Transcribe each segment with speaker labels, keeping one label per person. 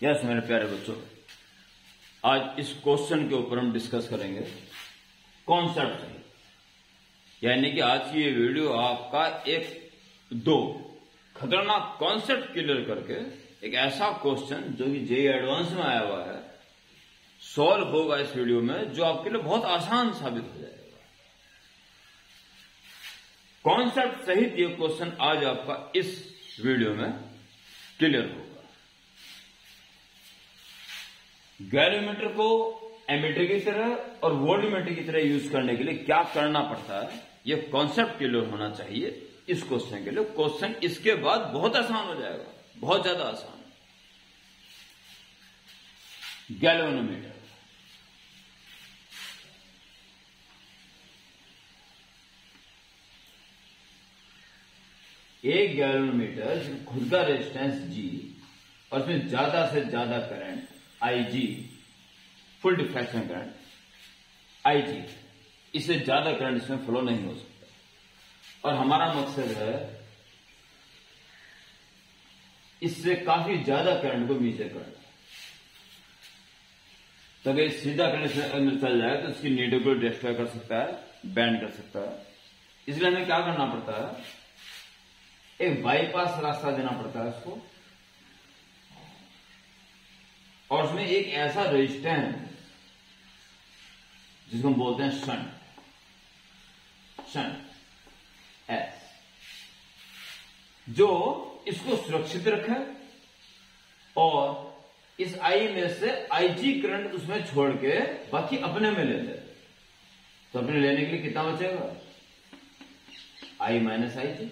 Speaker 1: Yes मेरे प्यारे बच्चों, आज इस क्वेश्चन के ऊपर हम डिस्कस करेंगे कॉन्सेप्ट। यानी कि आज की ये वीडियो आपका दो खतरनाक कॉन्सेप्ट क्लियर करके एक ऐसा क्वेश्चन जो कि जेईई एडवांस में आया हुआ है सॉल्व होगा इस वीडियो में, जो आपके लिए बहुत आसान साबित हो जाएगा। कॉन्सेप्ट सहित ये क्वेश्चन आज आपका इस वीडियो में क्लियर होगा। गैलोमीटर को एमीटर की तरह और वोल्टमीटर की तरह यूज करने के लिए क्या करना पड़ता है, यह कॉन्सेप्ट क्लियर होना चाहिए इस क्वेश्चन के लिए। क्वेश्चन इसके बाद बहुत आसान हो जाएगा, बहुत ज्यादा आसान। गैल्वेनोमीटर, एक गैल्वेनोमीटर जिसमें खुद का रेजिस्टेंस G और उसमें ज्यादा से ज्यादा current IG, full deflection current IG, इससे ज्यादा करंट इसमें फ्लो नहीं हो सकता। और हमारा मकसद है इससे काफी ज्यादा करंट को मेजर करना। तो अगर सीधा करंट इसमें अंदर चल जाए तो इसकी नीडल को डिस्ट्रॉय कर सकता है, बैंड कर सकता है। इसलिए हमें क्या करना पड़ता है, एक बाईपास रास्ता देना पड़ता है उसको, और उसमें एक ऐसा रेजिस्टेंस जिसको हम बोलते हैं शंट एस, जो इसको सुरक्षित रखे और इस आई में से IG करंट उसमें छोड़ के बाकी अपने में ले ले। तो अपने लेने के लिए कितना बचेगा, I माइनस IG।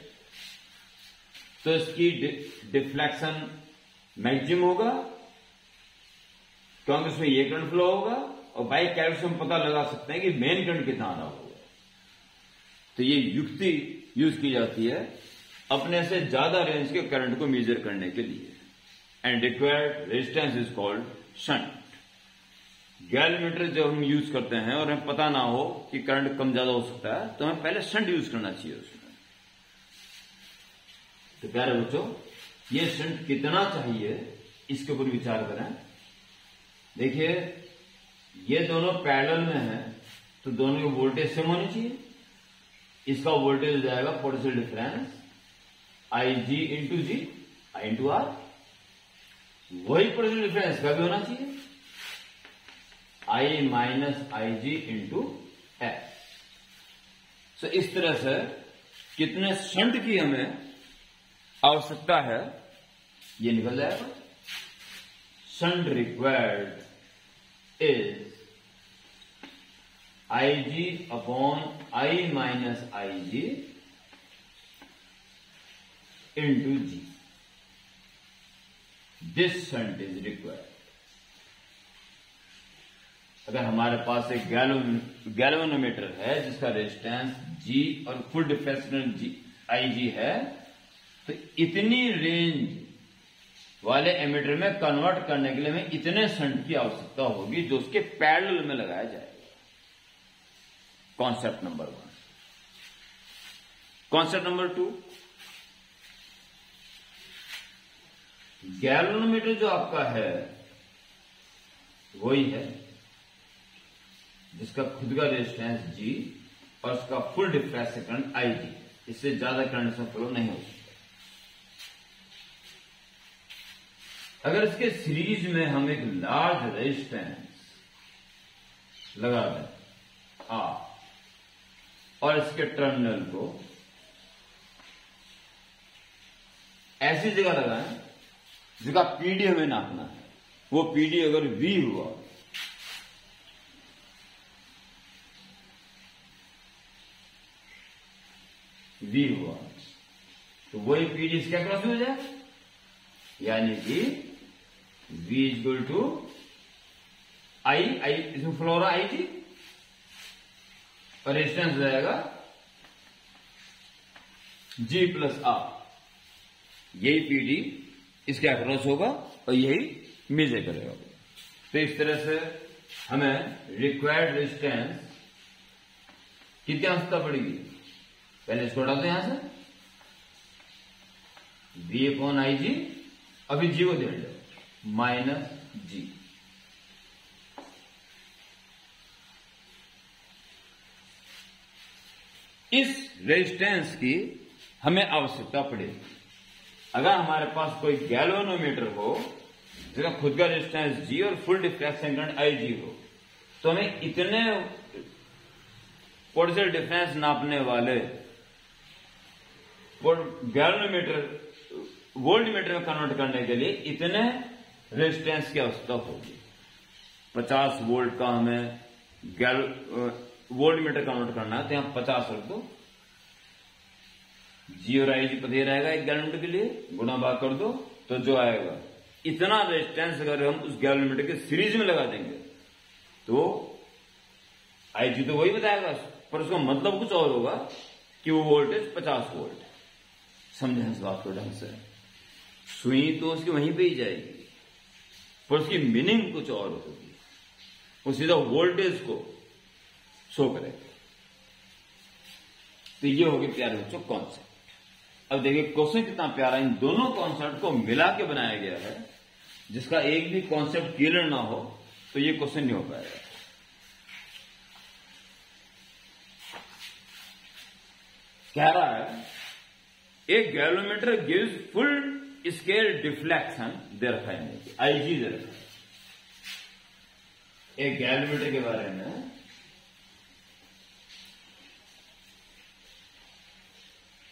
Speaker 1: तो इसकी डिफ्लेक्शन मैक्सिमम होगा क्योंकि उसमें ये करंट फ्लो होगा, और बाई कैलकुलेशन हम पता लगा सकते हैं कि मेन करंट कितना आ रहा होगा। तो ये युक्ति यूज की जाती है अपने से ज्यादा रेंज के करंट को मेजर करने के लिए। And required resistance is called shunt. Galvanometer जब हम यूज करते हैं और हमें पता ना हो कि करंट कम ज्यादा हो सकता है, तो हमें पहले शंट यूज करना चाहिए उसमें। तो प्यारे बच्चों, ये शंट कितना चाहिए इसके ऊपर विचार करें। देखिए, ये दोनों पैरेलल में हैं, तो दोनों की वोल्टेज सेम होनी चाहिए। इसका वोल्टेज हो जाएगा potential difference IG into G, I into R। वही पोटेंशियल डिफरेंस का भी होना चाहिए, I minus IG into S। सो इस तरह से कितने शंट की हमें आवश्यकता है ये निकल जाएगा। Shunt required is IG upon I minus IG into G. This shunt is required. अगर हमारे पास एक गैल्वेनोमीटर है जिसका रेजिस्टेंस G और फुल डिफ्लेक्शन IG है, तो इतनी रेंज वाले एमीटर में कन्वर्ट करने के लिए हमें इतने शंट की आवश्यकता होगी जो उसके पैरेलल में लगाया जाएगा। Concept number 1। Concept number 2, galvanometer जो आपका है वही है जिसका खुद का रेजिस्टेंस G और उसका फुल डिफ्लेक्शन करंट IG, इससे ज्यादा करंट में फ्लो नहीं हो सकता। अगर इसके सीरीज में हम एक लार्ज रेजिस्टेंस लगा दें R और इसके टर्मिनल को ऐसी जगह लगाएं जिसका PD हमें नापना है, वो PD अगर V हुआ तो वही PD इसके क्रॉस में हो जाए, यानी कि V इक्वल टू I इसमें फ्लो हो रहा IG और रेजिस्टेंस हो जाएगा G प्लस R। यही PD इसके अक्रॉस होगा और यही मेजर करेगा। तो इस तरह से हमें रिक्वायर्ड रेजिस्टेंस कितनी आवश्यकता पड़ेगी, पहले इसको डालते हैं यहां से V अपॉन IG, अभी G को दे दो, माइनस जी। इस रेजिस्टेंस की हमें आवश्यकता पड़ेगी। अगर हमारे पास कोई गैल्वेनोमीटर हो जिसका खुद का रेजिस्टेंस जी और फुल डिफ्लेक्शन करंट आई जी हो, तो हमें इतने पोटेंशियल डिफरेंस नापने वाले गैल्वेनोमीटर वोल्टमीटर में कन्वर्ट करने के लिए इतने रेजिस्टेंस की आवश्यकता होगी। 50 वोल्ट का हमें वोल्टमीटर कन्वर्ट करना है, तो यहां 50 रख दो, जी और आई जी पता ही रहेगा एक गैल्वेनोमीटर के लिए, गुणा भाग कर दो, तो जो आएगा इतना रेजिस्टेंस अगर हम उस गैल्वेनोमीटर के सीरीज में लगा देंगे तो आई जी तो वही बताएगा, पर उसका मतलब कुछ और होगा कि वो वोल्टेज 50 वोल्ट। समझे इस बात को ढंग से? सुई तो उसकी वहीं पे ही जाएगी, पर उसकी मीनिंग कुछ और होगी, वो सीधा वोल्टेज को शो करेगा। तो ये होगी प्यारे बच्चों कॉन्सेप्ट। अब देखिए क्वेश्चन कितना प्यारा, इन दोनों कॉन्सेप्ट को मिला के बनाया गया है। जिसका एक भी कॉन्सेप्ट क्लियर ना हो तो ये क्वेश्चन नहीं हो पाएगा। कह रहा है एक galvanometer gives full scale deflection दे रखा है, आईजी दे रखा है। एक गैल्वेनोमीटर के बारे में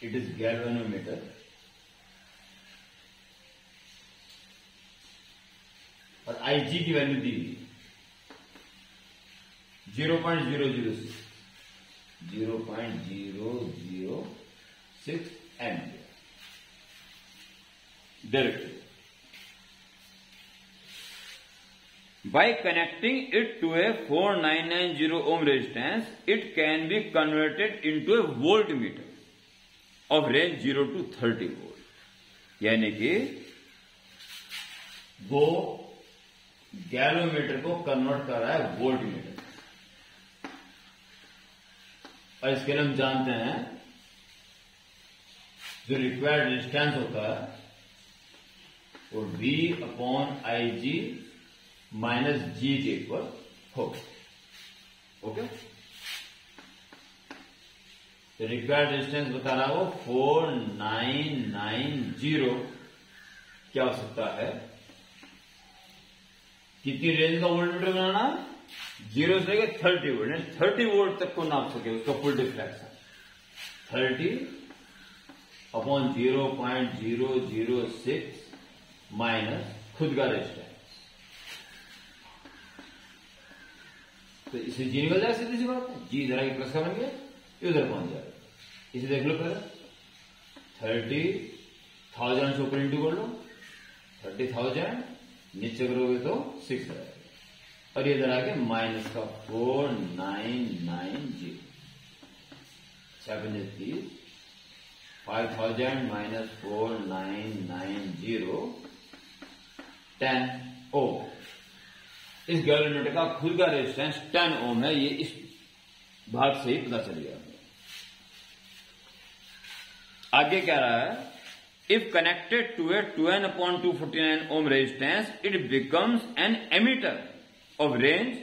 Speaker 1: इट इज गैल्वेनोमीटर और आईजी की value the 0.006 ampere directly. By connecting it to a 4990 ohm resistance, it can be converted into a voltmeter of range 0 to 30 volt. यानी कि वो गैल्वेनोमीटर को कन्वर्ट कर रहा है वोल्टमीटर। और इसके लिए हम जानते हैं जो रिक्वायर्ड रेजिस्टेंस होता है वो V/IG माइनस जी के इक्वल होगा। ओके, तो रिक्वायर्ड रेजिस्टेंस बता रहा है वो 4990 क्या हो सकता है। कितनी रेंज का वोल्टमीटर बनाना? 0 से लेकर 30 वोल्ट, 30 वोल्ट तक को नाप सके उसका फुल डिफ्लेक्शन। 30/0.006 माइनस खुद का रेजिस्टेंस, तो इसे जी निकल जाएगा, सीधी सी बात है। जी इधर आगे प्लस का बन गया, उधर पहुंच जाएगा। इसे देख लो पहले, 30,000 से ऊपर इंटू कर लो, 30,000 नीचे करोगे तो 6 रहेगा, और इधर आगे माइनस का 4990 7 5000 माइनस 4990 10 ओम। इस गैल्वेनोमीटर का खुद का रेजिस्टेंस 10 ओम है, ये इस भाग से ही पता चल गया। आगे क्या रहा है, if connected to a 2n/249 ohm resistance it becomes an ammeter of range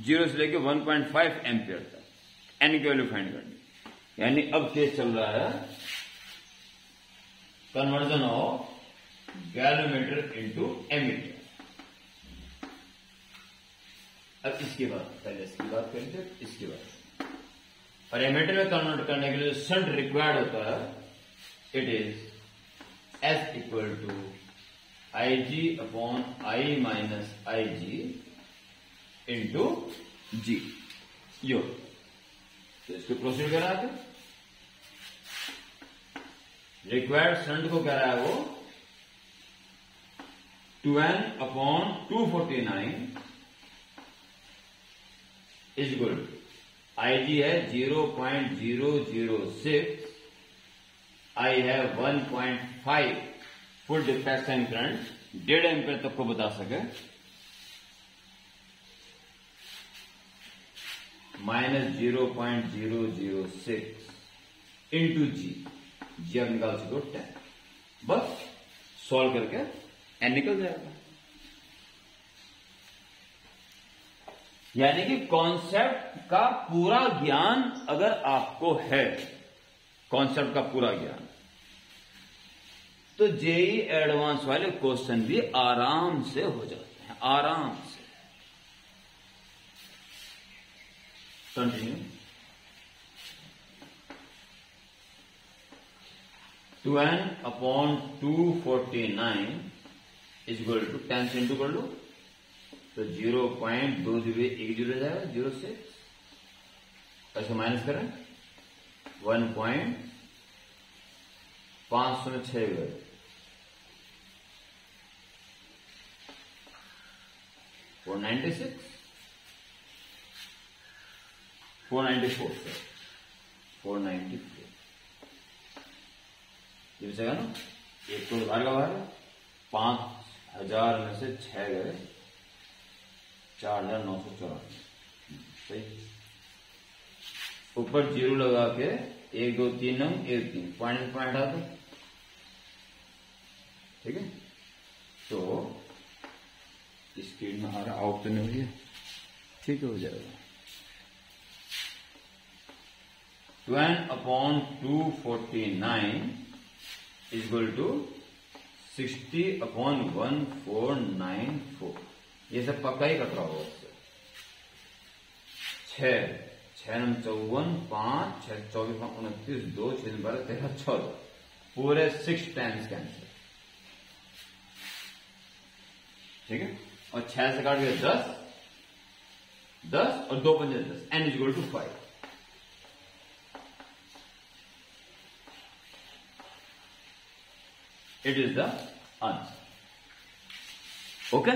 Speaker 1: 0 से लेकर 1.5 एम्पियर तक। एन की वैल्यू फाइंड करनी, यानी अब केस चल रहा है conversion of galvanometer into ammeter. अब इसके बाद पहले इसकी बात करेंगे, इसके बाद और एमीटर में कन्वर्ट करने के लिए जो शंट रिक्वायर्ड होता है it is S equal to IG/I minus IG into G. यो तो इसको प्रोसीड करा है। रिक्वायर्ड शंट को कह रहा है वो 2n/249 is equal to IG है 0.006, I है 1.5 फुल डिफ्लेक्शन करंट 1.5 एम्पियर तक को बता सके, माइनस 0.006 इंटू जी। जी आप निकाल सको 10, बस सॉल्व करके एन निकल जाएगा। यानी कि कॉन्सेप्ट का पूरा ज्ञान अगर आपको है, कॉन्सेप्ट का पूरा ज्ञान, तो जेई एडवांस वाले क्वेश्चन भी आराम से हो जाते हैं, आराम से। Continue. 2n/249 is equal to 10 से इंटू कर लो तो 0.2010 जाएगा, 06 ऐसे माइनस करें 1.506 496 494 सर 494 ये बचेगा ना, एक तो बाहर का बाहर 5000 में से 6 गए 4994 सही। ऊपर जीरो लगा के 1 2 3 नंग 1 3 पॉइंट हटा दो, ठीक है। तो स्क्रीन में आ रहा, आउट तो नहीं हुई है, ठीक है, हो जाएगा। 2n/249 is equal to 60/1494। ये सब पक्का ही कट रहा होगा उससे। 6 नंबर 54 5 6 24 29 2 6 12 13 14 पूरे 6 टाइम्स कैंसिल, ठीक है। और 6 से काट गया 10 10 और 2 पंजे 10, n is equal to 5। It is the answer. Okay?